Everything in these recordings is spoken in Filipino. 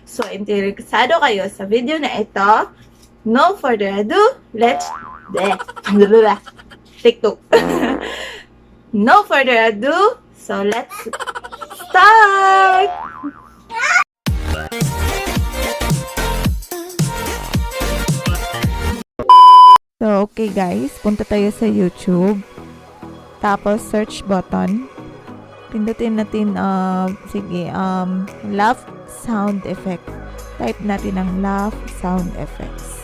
So, interesado kayo sa video na ito, no further ado, let's TikTok. No further ado, so let's start! So, okay guys, punta tayo sa YouTube. Tapos, search button. Pindutin natin, laugh sound effect. Type natin ang laugh sound effects.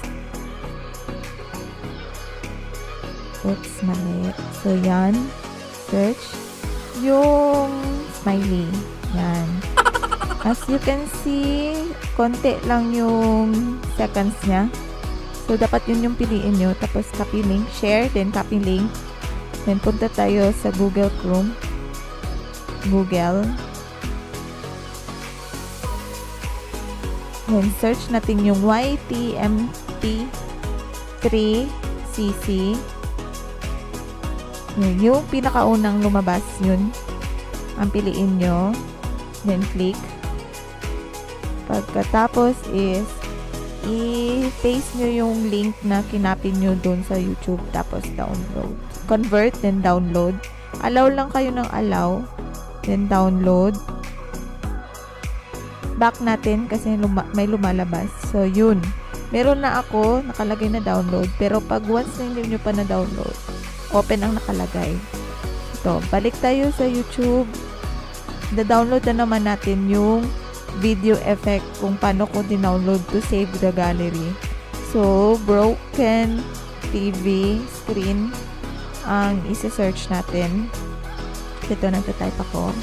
Oops, mali. So, yan. Search. Yung smiley. Yan. As you can see, konti lang yung seconds niya. So, dapat yun yung piliin nyo. Tapos, copy link. Share, then copy link. Then, punta tayo sa Google Chrome. Google. Then, search natin yung YTMT3CC. Yung pinakaunang lumabas, yun. Ang piliin nyo. Then, click. Pagkatapos is, i-paste nyo yung link na kinapin nyo dun sa YouTube. Tapos, download. Convert, then download. Allow lang kayo ng allow. Then, download. Back natin kasi may lumalabas. So, yun. Meron na ako, nakalagay na download. Pero, pag once na hindi nyo pa na download, open ang nakalagay. Ito, balik tayo sa YouTube. Da-download na naman natin yung video effect kung paano ko dinownload to save the gallery. So, broken TV screen ang isa-search natin. Ito, nagtatype ako.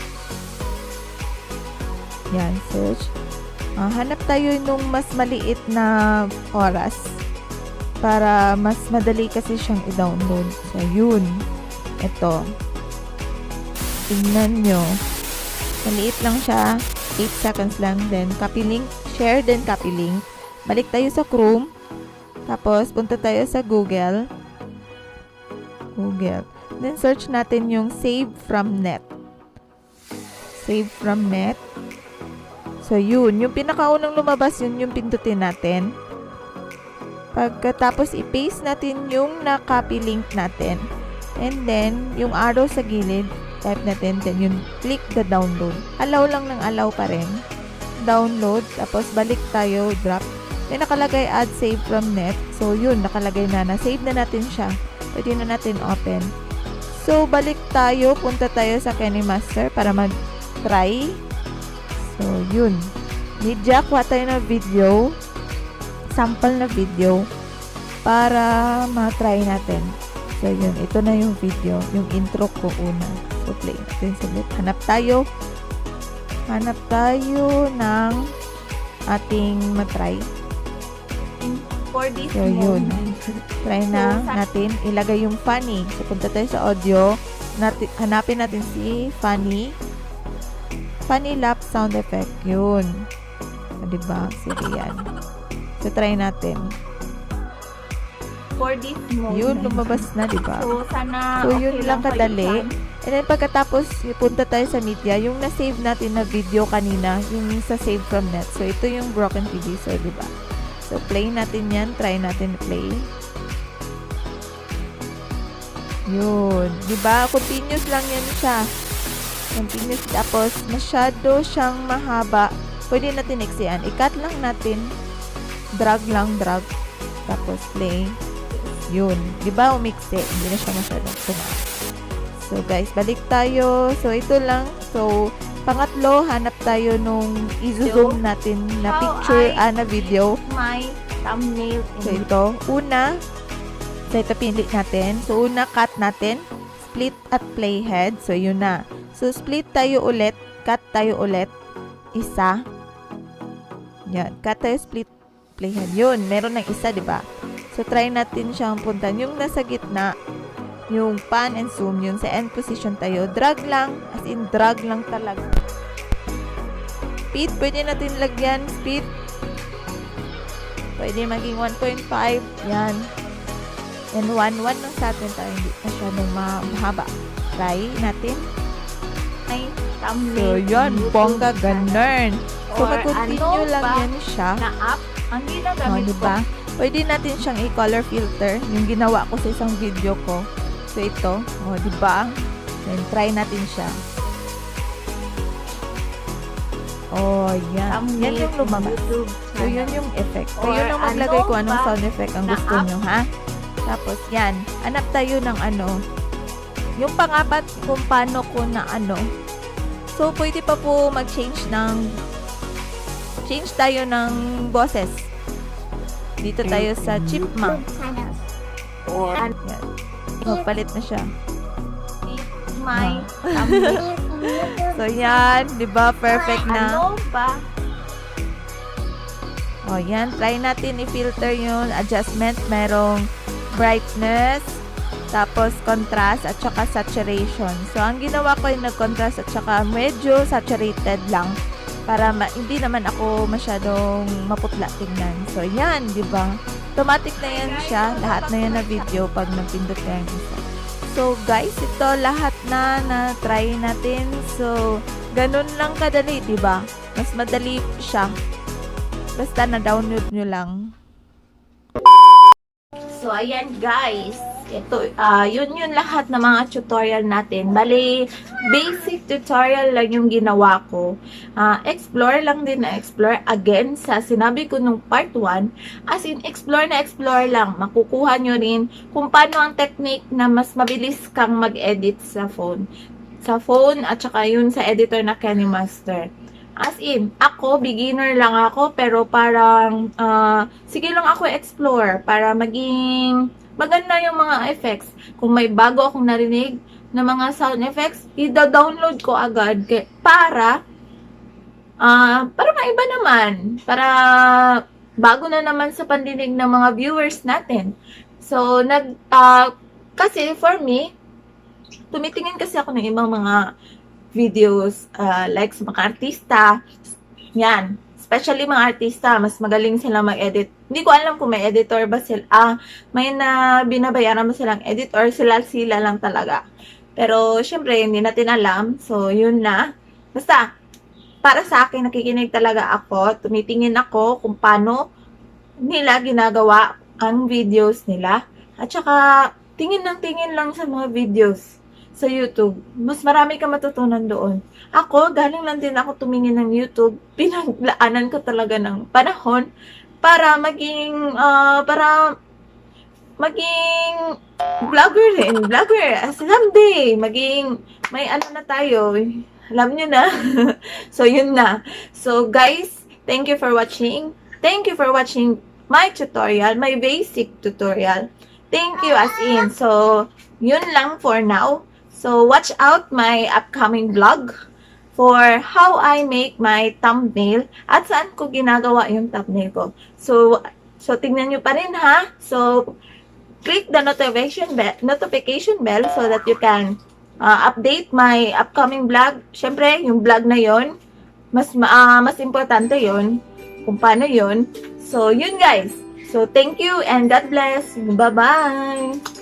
Yan, search. Hanap tayo nung mas maliit na oras para mas madali kasi siyang i-download. So, yun. Ito. Tingnan nyo. Maliit lang siya. 8 seconds lang. Then, copy link. Share, then copy link. Balik tayo sa Chrome. Tapos, punta tayo sa Google. Google. Then, search natin yung save from net. Save from net. So, yun. Yung pinakaunang lumabas, yun yung pindutin natin. Pagkatapos, i-paste natin yung na-copy link natin. And then, yung arrow sa gilid, type natin, then yung click the download. Allow lang ng allow pa rin. Download, tapos balik tayo, drop. Then nakalagay add save from net. So yun, nakalagay na. Save na natin siya. Pwede na natin open. So balik tayo, punta tayo sa KineMaster para mag-try. So yun. Media, kuha tayo na video. Sample na video para ma-try natin. So yun, ito na yung video. Yung intro ko una. So, play natin sulit. Hanap tayo ng ating matry. For this So, yun. moment. Try na natin. Ilagay yung funny. So, punta tayo sa audio. Hanapin natin si funny. Funny lap sound effect. Yun. O, diba? Sige yan. So, try natin. For this moment. Yun, lumabas na, diba? So, sana So, okay yun lang kayo kadali. dyan. And then, pagkatapos, punta tayo sa media, yung na-save natin na video kanina, yung sa save from net. So, ito yung broken TV. So, diba? So, play natin yan. Try natin play. Yun. Diba? Continuous lang yan siya. Continuous. Tapos, masyado siyang mahaba. Pwede natin iksian. I-cut lang natin. Drag lang, drag. Tapos, play. Yun. Diba? Umiksi. Hindi na siya masyadong tumaas. So, guys, balik tayo. So, ito lang. So, pangatlo, hanap tayo nung i-zoom natin na picture, na video. My thumbnail. So, ito. Una, so, ito pinili natin. So, una, cut natin. Split at playhead. So, yun na. So, split tayo ulit. Cut tayo ulit. Isa. Yan. Cut tayo, split, playhead. Yun. Meron ng isa, diba? So, try natin siyang puntan. Yung nasa gitna, yung pan and zoom, yun sa end position tayo. Drag lang, as in drag lang talaga. Speed, pwede natin lagyan. Speed, pwede maging 1.5. Yan. And 1 lang sa atin tayo. Hindi masyadong mahaba. Try natin. My thumbnail. So, yun, YouTube bongga, channel. ganun. So, Or mag-continue ano lang ba yan siya. na app ang O, ginagamit diba? Pwede natin siyang i-color filter. Yung ginawa ko sa isang video ko. So, ito. O, diba? Then, try natin siya. Oh, yan. Thumbnail Yan yung lumabas. YouTube So, yun yung effect. Or Kayo nang maglagay ano kung anong ba sound effect ang na gusto app? nyo, ha? Tapos, yan. Hanap tayo ng ano. Yung pang-apat kung paano ko na ano. So, pwede pa po mag-change tayo ng boses. Dito tayo sa Chipmunk. Or Yan. Magpalit na siya. my thumbnail. So, yan. Diba? Perfect na. Ano ba? O, yan. Try natin i-filter yung adjustment. Merong brightness, tapos contrast, at saka saturation. So, ang ginawa ko ay nag-contrast at saka medyo saturated lang para hindi naman ako masyadong maputla tingnan. So, yan, di ba? Automatic na yan siya. Lahat na yan na video pag napindot ka yung isa. So, guys, ito lahat na try natin. So, ganun lang kadali, di ba? Mas madali siya. Basta na-download nyo lang. So, ayan guys. Ito, yun lahat ng mga tutorial natin. Bali, basic tutorial lang yung ginawa ko. Explore lang din na explore. Again, sa sinabi ko nung part 1, as in, explore na explore lang. Makukuha nyo rin kung paano ang technique na mas mabilis kang mag-edit sa phone. Sa phone at saka yun sa editor na KineMaster. As in, ako, beginner lang ako, pero parang, sige lang ako explore para maging maganda yung mga effects. Kung may bago akong narinig na mga sound effects, i-download ko agad para maiba naman. Para bago na naman sa pandinig ng mga viewers natin. So, kasi for me, tumitingin kasi ako ng ibang mga videos like sa mga artista. Yan. Especially mga artista, mas magaling sila mag-edit. Hindi ko alam kung may editor ba sila. May na binabayaran mo silang editor, sila lang talaga. Pero, syempre, hindi natin alam. So, yun na. Basta, para sa akin, nakikinig talaga ako. Tumitingin ako kung paano nila ginagawa ang videos nila. At saka, tingin lang sa mga videos sa YouTube. Mas marami ka matutunan doon. Ako, galing lang din ako tumingin ng YouTube. Pinaglaanan ko talaga ng panahon para maging vlogger rin. Vlogger. Someday, may ano na tayo. Alam nyo na. So, yun na. So, guys, thank you for watching. Thank you for watching my tutorial, my basic tutorial. Thank you as in. So, yun lang for now. So, watch out my upcoming vlog for how I make my thumbnail at saan ko ginagawa yung thumbnail ko. So tingnan nyo pa rin ha. So, click the notification bell so that you can update my upcoming vlog. Syempre, yung vlog na yon mas importante yon kung paano yon. So, yun guys. So, thank you and God bless. Bye-bye!